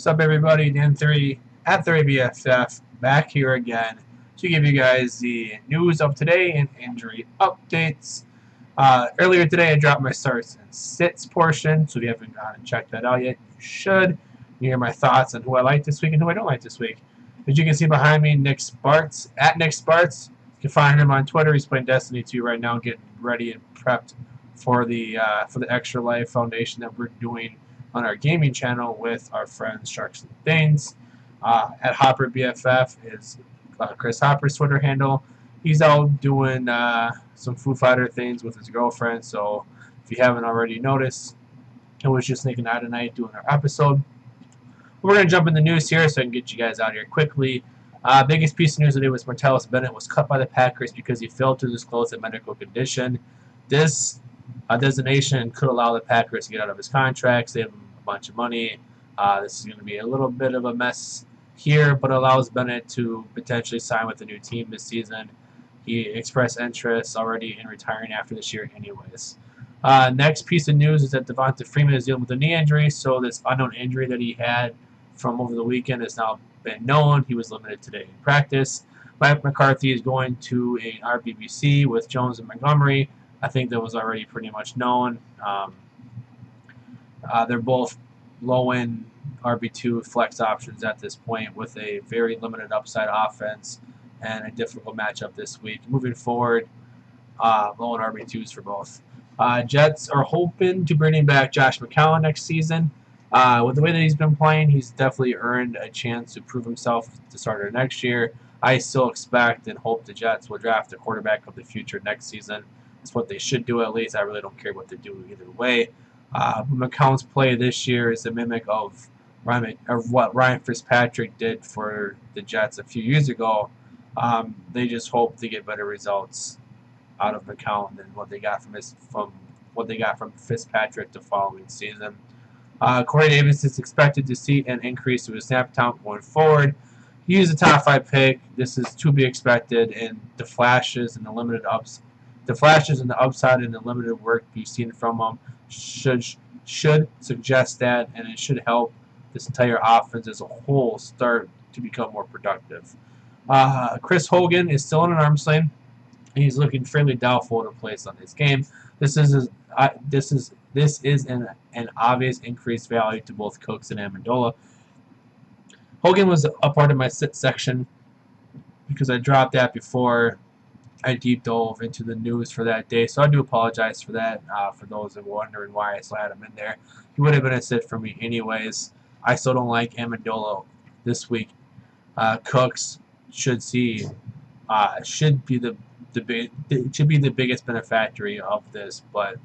What's up, everybody? Dan3 at 3BFF back here again to give you guys the news of today and injury updates. Earlier today, I dropped my starts and sits portion, so if you haven't gone and checked that out yet, you should. You hear my thoughts on who I like this week and who I don't like this week. As you can see behind me, Nick Sparts, at Nick Sparts. You can find him on Twitter. He's playing Destiny 2 right now, getting ready and prepped for the Extra Life Foundation that we're doing on our gaming channel with our friends Sharks and Thanes. At Hopper BFF is Chris Hopper's Twitter handle. He's out doing some Foo Fighter things with his girlfriend, so if you haven't already noticed, it was just Nick and I tonight doing our episode. We're going to jump in the news here so I can get you guys out here quickly. Biggest piece of news today was Martellus Bennett was cut by the Packers because he failed to disclose a medical condition. This designation could allow the Packers to get out of his contract, save him a bunch of money. This is going to be a little bit of a mess here, but allows Bennett to potentially sign with a new team this season. He expressed interest already in retiring after this year anyways. Next piece of news is that Devonta Freeman is dealing with a knee injury, so this unknown injury that he had from over the weekend has now been known. He was limited today in practice. Mike McCarthy is going to an RBBC with Jones and Montgomery. I think that was already pretty much known. They're both low-end RB2 flex options at this point with a very limited upside offense and a difficult matchup this week. Moving forward, low-end RB2s for both. Jets are hoping to bring back Josh McCown next season. With the way that he's been playing, he's definitely earned a chance to prove himself to start next year. I still expect and hope the Jets will draft a quarterback of the future next season. That's what they should do at least. I really don't care what they do either way. McCown's play this year is a mimic of what Ryan Fitzpatrick did for the Jets a few years ago. They just hope to get better results out of McCown than what they got from Fitzpatrick the following season. Corey Davis is expected to see an increase to his snap count going forward. He is a top 5 pick. This is to be expected, and the flashes and the upside and the limited work you've seen from him should suggest that, and it should help this entire offense as a whole start to become more productive. Chris Hogan is still in an arm sling. He's looking fairly doubtful to place on this game. This is an obvious increased value to both Cooks and Amendola. Hogan was a part of my sit section because I dropped that before I deep dove into the news for that day, so I do apologize for that. For those that were wondering why I still had him in there, he would have been a sit for me anyways. I still don't like Amendola this week. Cooks should be the biggest beneficiary of this, but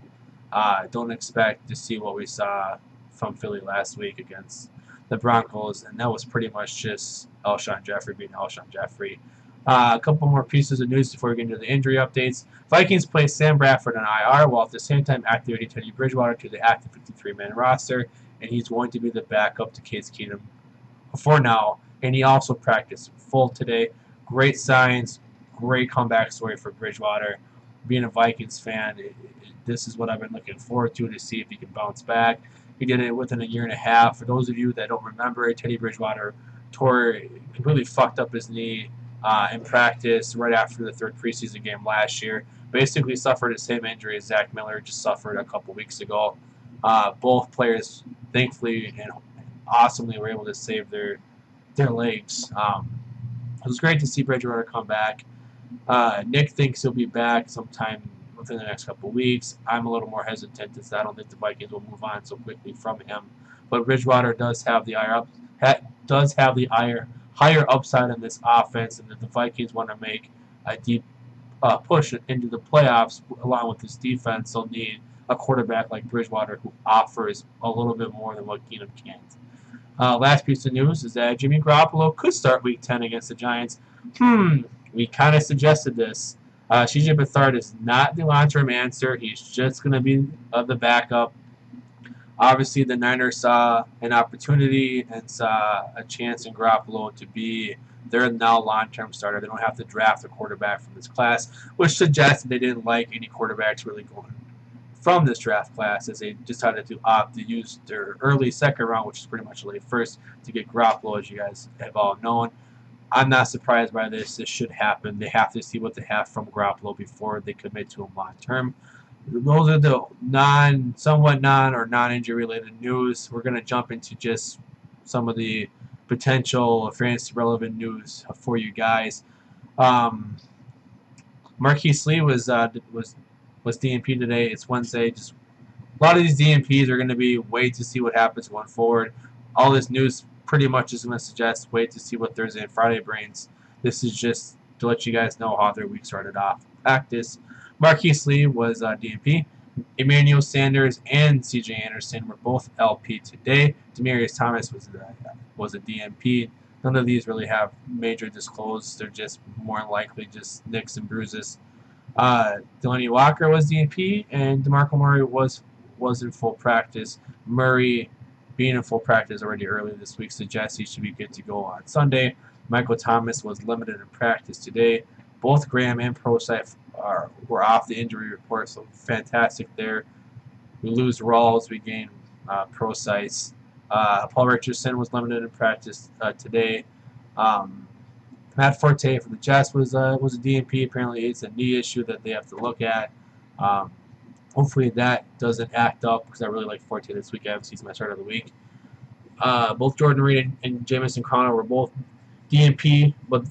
don't expect to see what we saw from Philly last week against the Broncos, and that was pretty much just Alshon Jeffrey being Alshon Jeffrey. A couple more pieces of news before we get into the injury updates. Vikings play Sam Bradford on IR while at the same time activating Teddy Bridgewater to the active 53-man roster, and he's going to be the backup to Case Keenum for now. And he also practiced full today. Great signs, great comeback story for Bridgewater. Being a Vikings fan, this is what I've been looking forward to see if he can bounce back. He did it within a year and a half. For those of you that don't remember, Teddy Bridgewater completely fucked up his knee in practice right after the third preseason game last year. Basically suffered the same injury as Zach Miller just suffered a couple weeks ago. Both players, thankfully and awesomely, were able to save their legs. It was great to see Bridgewater come back. Nick thinks he'll be back sometime within the next couple weeks. I'm a little more hesitant as I don't think the Vikings will move on so quickly from him. But Bridgewater does have the higher upside in this offense, and if the Vikings want to make a deep push into the playoffs along with this defense, they'll need a quarterback like Bridgewater who offers a little bit more than what Keenum can't. Last piece of news is that Jimmy Garoppolo could start Week 10 against the Giants. We kind of suggested this. CJ Beathard is not the long-term answer. He's just going to be the backup. Obviously, the Niners saw an opportunity and saw a chance in Garoppolo to be their now long-term starter. They don't have to draft a quarterback from this class, which suggests they didn't like any quarterbacks really going from this draft class, as they decided to opt to use their early second round, which is pretty much late first, to get Garoppolo, as you guys have all known. I'm not surprised by this. This should happen. They have to see what they have from Garoppolo before they commit to him long term. Those are the somewhat non-injury related news. We're going to jump into just some of the potential fantasy relevant news for you guys. Marquise Lee was DNP today. It's Wednesday. Just a lot of these DNPs are going to be wait to see what happens going forward. All this news pretty much is going to suggest wait to see what Thursday and Friday brings. This is just to let you guys know how their week started off. Practice. Marquise Lee was DNP. Emmanuel Sanders and C.J. Anderson were both LP today. Demaryius Thomas was a DNP. None of these really have major disclosed. They're just more likely just nicks and bruises. Delaney Walker was DNP, and DeMarco Murray was in full practice. Murray being in full practice already early this week suggests he should be good to go on Sunday. Michael Thomas was limited in practice today. Both Graham and Prosite were off the injury report, so fantastic there. We lose Rawls, we gain Prosite. Paul Richardson was limited in practice today. Matt Forte for the Jets was a DNP. Apparently, it's a knee issue that they have to look at. Hopefully, that doesn't act up because I really like Forte this week. I haven't seen my start of the week. Both Jordan Reed and Jamison Crowder were both DNP, but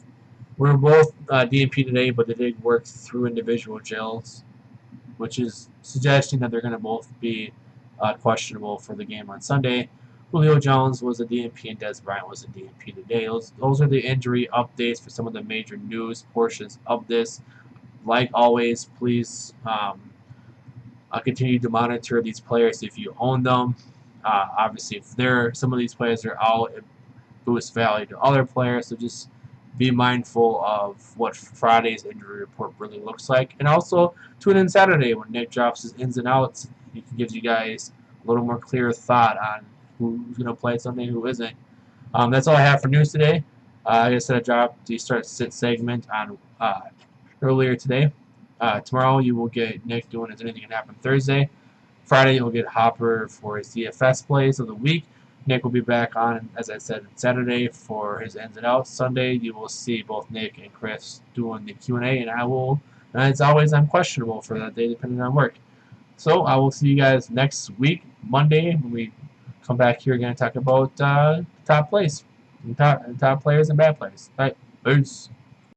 we're both DNP today. But they did work through individual jails, which is suggesting that they're going to both be questionable for the game on Sunday. Julio Jones was a DNP and Dez Bryant was a DNP today. Those are the injury updates for some of the major news portions of this. Like always, please continue to monitor these players if you own them. Obviously, if some of these players are out, it boosts value to other players. So just be mindful of what Friday's injury report really looks like. And also tune in Saturday when Nick drops his ins and outs. He gives you guys a little more clear thought on who's going to play Sunday, who isn't. That's all I have for news today. Like I said, I dropped the start-sit segment on earlier today. Tomorrow you will get Nick doing Is Anything Can Happen Thursday. Friday you'll get Hopper for his DFS plays of the week. Nick will be back on, as I said, Saturday for his ins and outs. Sunday you will see both Nick and Chris doing the Q&A, and I will, as always, I'm questionable for that day depending on work. So I will see you guys next week, Monday, when we come back here again and talk about top plays, top players and bad players. All right, peace.